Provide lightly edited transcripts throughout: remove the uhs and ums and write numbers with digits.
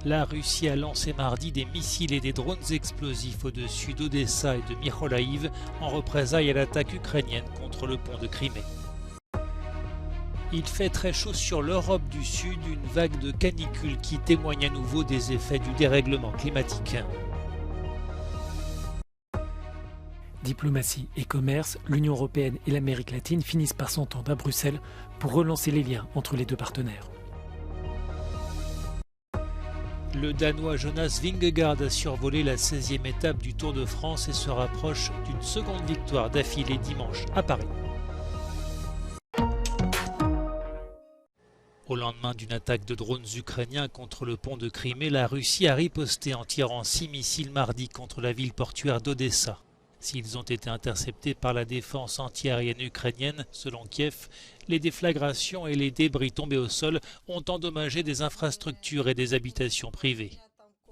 La Russie a lancé mardi des missiles et des drones explosifs au-dessus d'Odessa et de Mykolaïv en représailles à l'attaque ukrainienne contre le pont de Crimée. Il fait très chaud sur l'Europe du Sud, une vague de canicule qui témoigne à nouveau des effets du dérèglement climatique. Diplomatie et commerce, l'Union européenne et l'Amérique latine finissent par s'entendre à Bruxelles pour relancer les liens entre les deux partenaires. Le Danois Jonas Vingegaard a survolé la 16e étape du Tour de France et se rapproche d'une seconde victoire d'affilée dimanche à Paris. Au lendemain d'une attaque de drones ukrainiens contre le pont de Crimée, la Russie a riposté en tirant 6 missiles mardi contre la ville portuaire d'Odessa. S'ils ont été interceptés par la défense antiaérienne ukrainienne, selon Kiev, les déflagrations et les débris tombés au sol ont endommagé des infrastructures et des habitations privées.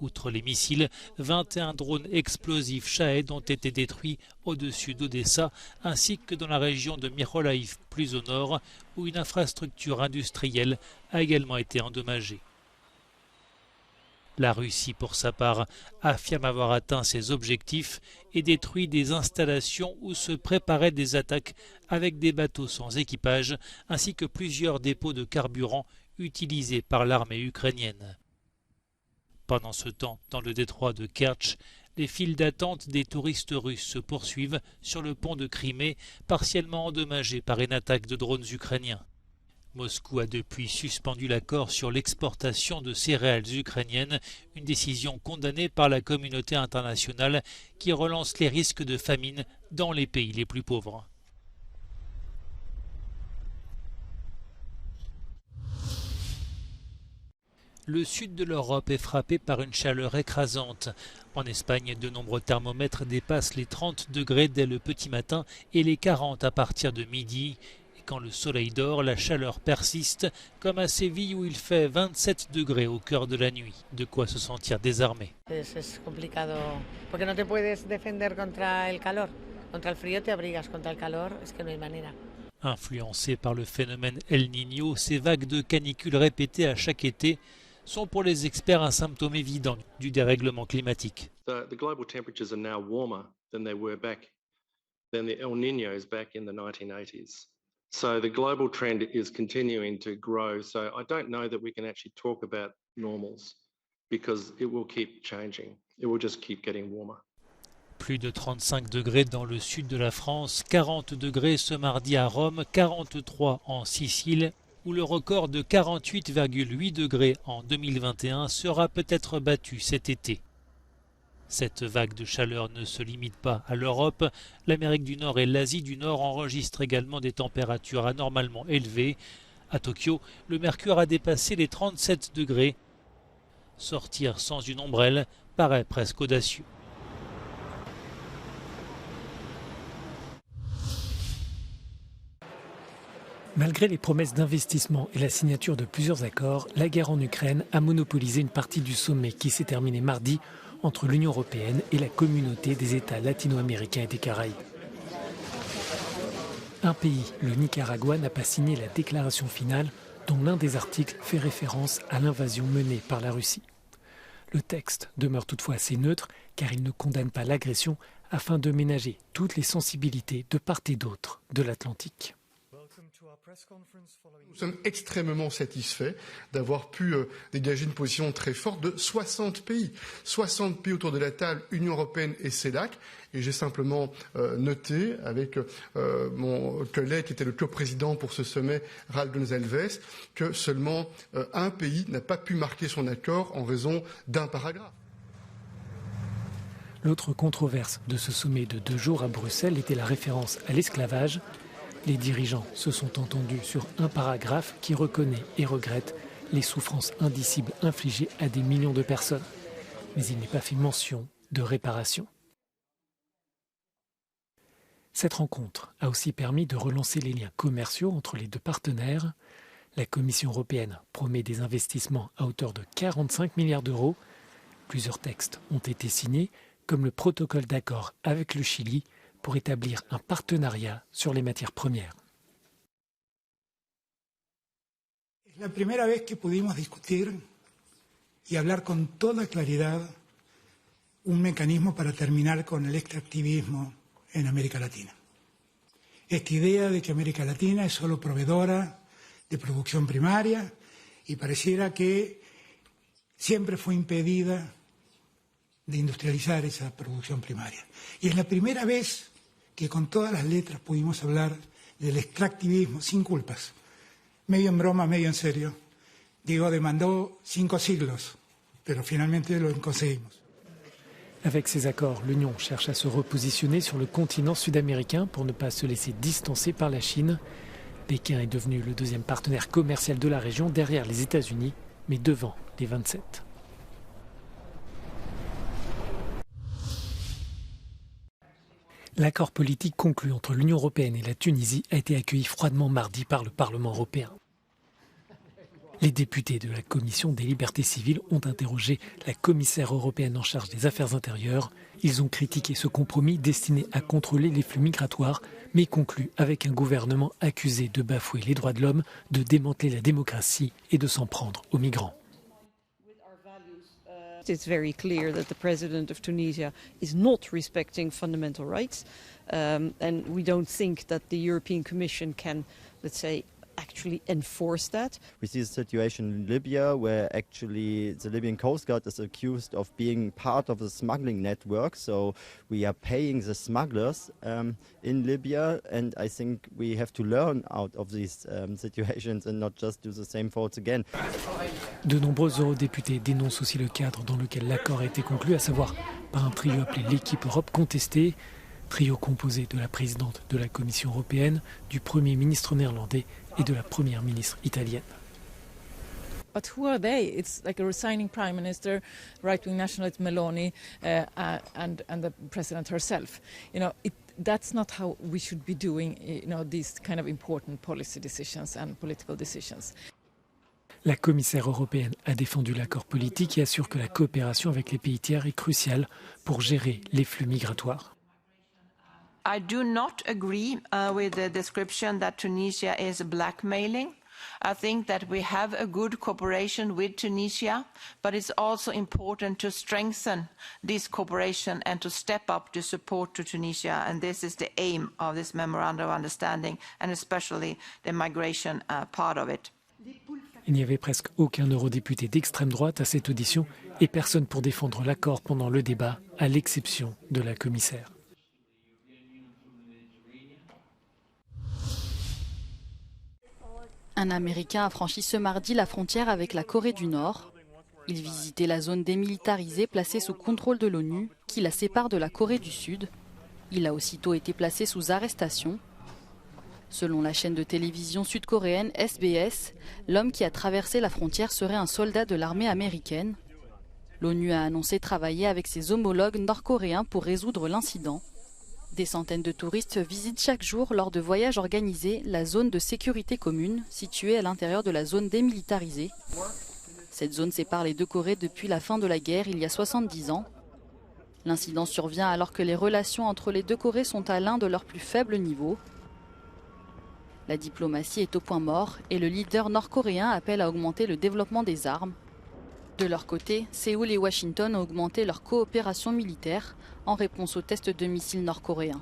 Outre les missiles, 21 drones explosifs Shahed ont été détruits au-dessus d'Odessa, ainsi que dans la région de Mykolaïv, plus au nord, où une infrastructure industrielle a également été endommagée. La Russie, pour sa part, affirme avoir atteint ses objectifs et détruit des installations où se préparaient des attaques avec des bateaux sans équipage, ainsi que plusieurs dépôts de carburant utilisés par l'armée ukrainienne. Pendant ce temps, dans le détroit de Kertch, les files d'attente des touristes russes se poursuivent sur le pont de Crimée, partiellement endommagé par une attaque de drones ukrainiens. Moscou a depuis suspendu l'accord sur l'exportation de céréales ukrainiennes, une décision condamnée par la communauté internationale qui relance les risques de famine dans les pays les plus pauvres. Le sud de l'Europe est frappé par une chaleur écrasante. En Espagne, de nombreux thermomètres dépassent les 30 degrés dès le petit matin et les 40 à partir de midi. Quand le soleil dort, la chaleur persiste, comme à Séville où il fait 27 degrés au cœur de la nuit. De quoi se sentir désarmé. Es complicado, porque no te puedes defender contra el calor. Contra el frío te abrigas, contra el calor es que no hay manera. Influencés par le phénomène El Niño, ces vagues de canicule répétées à chaque été sont pour les experts un symptôme évident du dérèglement climatique. The global temperatures are now warmer than they were back than the El Niños back in the 1980s. So the global trend is continuing to grow. So I don't know that we can actually talk about normals because it will keep changing. It will just keep getting warmer. Plus de 35 degrés dans le sud de la France, 40 degrés ce mardi à Rome, 43 en Sicile, où le record de 48,8 degrés en 2021 sera peut-être battu cet été. Cette vague de chaleur ne se limite pas à l'Europe. L'Amérique du Nord et l'Asie du Nord enregistrent également des températures anormalement élevées. À Tokyo, le mercure a dépassé les 37 degrés. Sortir sans une ombrelle paraît presque audacieux. Malgré les promesses d'investissement et la signature de plusieurs accords, la guerre en Ukraine a monopolisé une partie du sommet qui s'est terminé mardi entre l'Union européenne et la communauté des États latino-américains et des Caraïbes. Un pays, le Nicaragua, n'a pas signé la déclaration finale dont l'un des articles fait référence à l'invasion menée par la Russie. Le texte demeure toutefois assez neutre car il ne condamne pas l'agression afin de ménager toutes les sensibilités de part et d'autre de l'Atlantique. Nous sommes extrêmement satisfaits d'avoir pu dégager une position très forte de 60 pays. 60 pays autour de la table, Union européenne et CELAC. Et j'ai simplement noté avec mon collègue qui était le coprésident pour ce sommet, Ralph Gonzalez, que seulement un pays n'a pas pu marquer son accord en raison d'un paragraphe. L'autre controverse de ce sommet de 2 jours à Bruxelles était la référence à l'esclavage. Les dirigeants se sont entendus sur un paragraphe qui reconnaît et regrette les souffrances indicibles infligées à des millions de personnes. Mais il n'est pas fait mention de réparation. Cette rencontre a aussi permis de relancer les liens commerciaux entre les deux partenaires. La Commission européenne promet des investissements à hauteur de 45 milliards d'euros. Plusieurs textes ont été signés, comme le protocole d'accord avec le Chili, pour établir un partenariat sur les matières premières. Es la primera vez que pudimos discutir y hablar con toda claridad un mecanismo para terminar con el extractivismo en América Latina. Esta idea de que América Latina es solo proveedora de producción primaria y pareciera que siempre fue impedida de industrializar esa producción primaria. Y es la primera vez que con todas las letras pudimos hablar del extractivismo sin culpas. Medio en broma, medio en serio. Digo, demandó 5 siglos, pero finalmente lo conseguimos. Avec ces accords, l'Union cherche à se repositionner sur le continent sud-américain pour ne pas se laisser distancer par la Chine. Pékin est devenu le deuxième partenaire commercial de la région derrière les États-Unis, mais devant les 27. L'accord politique conclu entre l'Union européenne et la Tunisie a été accueilli froidement mardi par le Parlement européen. Les députés de la Commission des libertés civiles ont interrogé la commissaire européenne en charge des affaires intérieures. Ils ont critiqué ce compromis destiné à contrôler les flux migratoires, mais conclu avec un gouvernement accusé de bafouer les droits de l'homme, de démanteler la démocratie et de s'en prendre aux migrants. It's very clear that the president of Tunisia is not respecting fundamental rights, and we don't think that the European Commission can, let's say, actually enforce that. We see a situation in Libya where actually the Libyan Coast Guard is accused of being part of the smuggling network, so we are paying the smugglers in Libya, and I think we have to learn out of these situations and not just do the same faults again. De nombreux eurodéputés dénoncent aussi le cadre dans lequel l'accord a été conclu, à savoir par un trio appelé l'équipe Europe contestée, trio composé de la présidente de la Commission européenne, du Premier ministre néerlandais et de la Première ministre italienne. But who are they? It's like a resigning prime minister, right-wing nationalist Meloni, and the president herself. You know, that's not how we should be doing, you know, these kind of important policy decisions and political decisions. La commissaire européenne a défendu l'accord politique et assure que la coopération avec les pays tiers est cruciale pour gérer les flux migratoires. I do not agree with the description that Tunisia is blackmailing. I think that we have a good cooperation with Tunisia, but it's also important to strengthen this cooperation and to step up the support to Tunisia. And this is the aim of this memorandum of understanding, and especially the migration part of it. Il n'y avait presque aucun eurodéputé d'extrême droite à cette audition et personne pour défendre l'accord pendant le débat, à l'exception de la commissaire. Un Américain a franchi ce mardi la frontière avec la Corée du Nord. Il visitait la zone démilitarisée placée sous contrôle de l'ONU qui la sépare de la Corée du Sud. Il a aussitôt été placé sous arrestation. Selon la chaîne de télévision sud-coréenne SBS, l'homme qui a traversé la frontière serait un soldat de l'armée américaine. L'ONU a annoncé travailler avec ses homologues nord-coréens pour résoudre l'incident. Des centaines de touristes visitent chaque jour lors de voyages organisés la zone de sécurité commune située à l'intérieur de la zone démilitarisée. Cette zone sépare les deux Corées depuis la fin de la guerre il y a 70 ans. L'incident survient alors que les relations entre les deux Corées sont à l'un de leurs plus faibles niveaux. La diplomatie est au point mort et le leader nord-coréen appelle à augmenter le développement des armes. De leur côté, Séoul et Washington ont augmenté leur coopération militaire en réponse aux tests de missiles nord-coréens.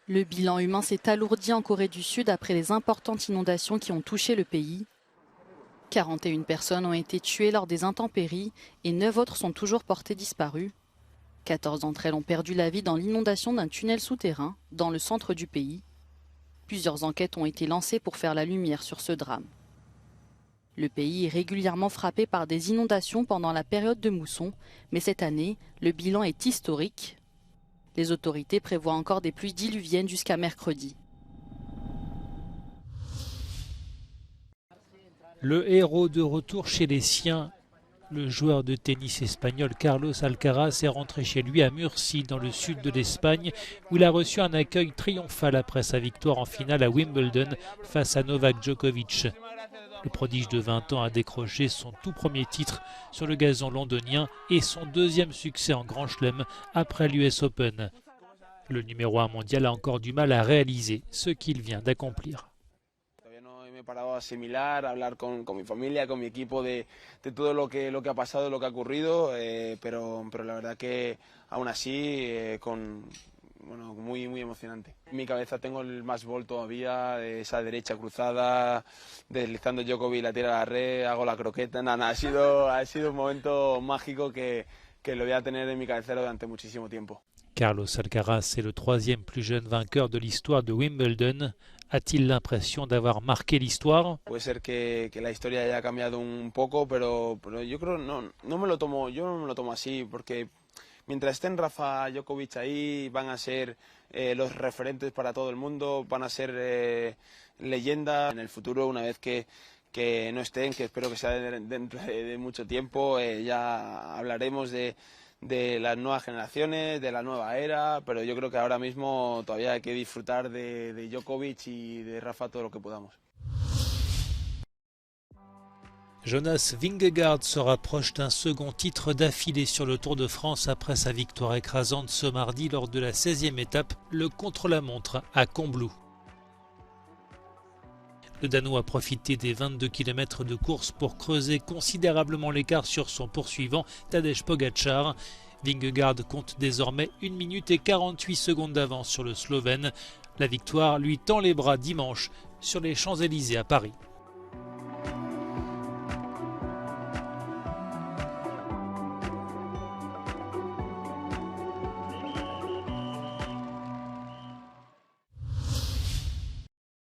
Le bilan humain s'est alourdi en Corée du Sud après les importantes inondations qui ont touché le pays. 41 personnes ont été tuées lors des intempéries et 9 autres sont toujours portées disparues. 14 d'entre elles ont perdu la vie dans l'inondation d'un tunnel souterrain dans le centre du pays. Plusieurs enquêtes ont été lancées pour faire la lumière sur ce drame. Le pays est régulièrement frappé par des inondations pendant la période de mousson, mais cette année, le bilan est historique. Les autorités prévoient encore des pluies diluviennes jusqu'à mercredi. Le héros de retour chez les siens. Le joueur de tennis espagnol Carlos Alcaraz est rentré chez lui à Murcie, dans le sud de l'Espagne, où il a reçu un accueil triomphal après sa victoire en finale à Wimbledon face à Novak Djokovic. Le prodige de 20 ans a décroché son tout premier titre sur le gazon londonien et son deuxième succès en Grand Chelem après l'US Open. Le numéro 1 mondial a encore du mal à réaliser ce qu'il vient d'accomplir. he parado a asimilar, a hablar con mi familia, con mi equipo de todo lo que ha pasado, lo que ha ocurrido, pero la verdad que aún así muy emocionante. En mi cabeza tengo el match ball todavía, de esa derecha cruzada, deslizando Djokovic, la tira a la red, hago la croqueta, ha sido un momento mágico que lo voy a tener en mi cabecera durante muchísimo tiempo. Carlos Alcaraz est le troisième plus jeune vainqueur de l'histoire de Wimbledon. A-t-il l'impression d'avoir marqué l'histoire? Puede ser que la historia haya cambiado un poco, pero yo creo no me lo tomo así, porque mientras estén Rafa, Djokovic ahí, van a ser los referentes para todo el mundo, van a ser leyendas en el futuro, una vez que no estén, que espero que sea dentro de mucho tiempo, ya hablaremos de las nuevas generaciones, de la nueva era, pero yo creo que ahora mismo todavía hay que disfrutar de Djokovic y de Rafa todo lo que podamos. Jonas Vingegaard se rapproche d'un second titre d'affilée sur le Tour de France après sa victoire écrasante ce mardi lors de la 16e étape, le contre-la-montre à Combloux. Le Danois a profité des 22 km de course pour creuser considérablement l'écart sur son poursuivant Tadej Pogačar. Vingegaard compte désormais 1 minute et 48 secondes d'avance sur le Slovène. La victoire lui tend les bras dimanche sur les Champs-Élysées à Paris.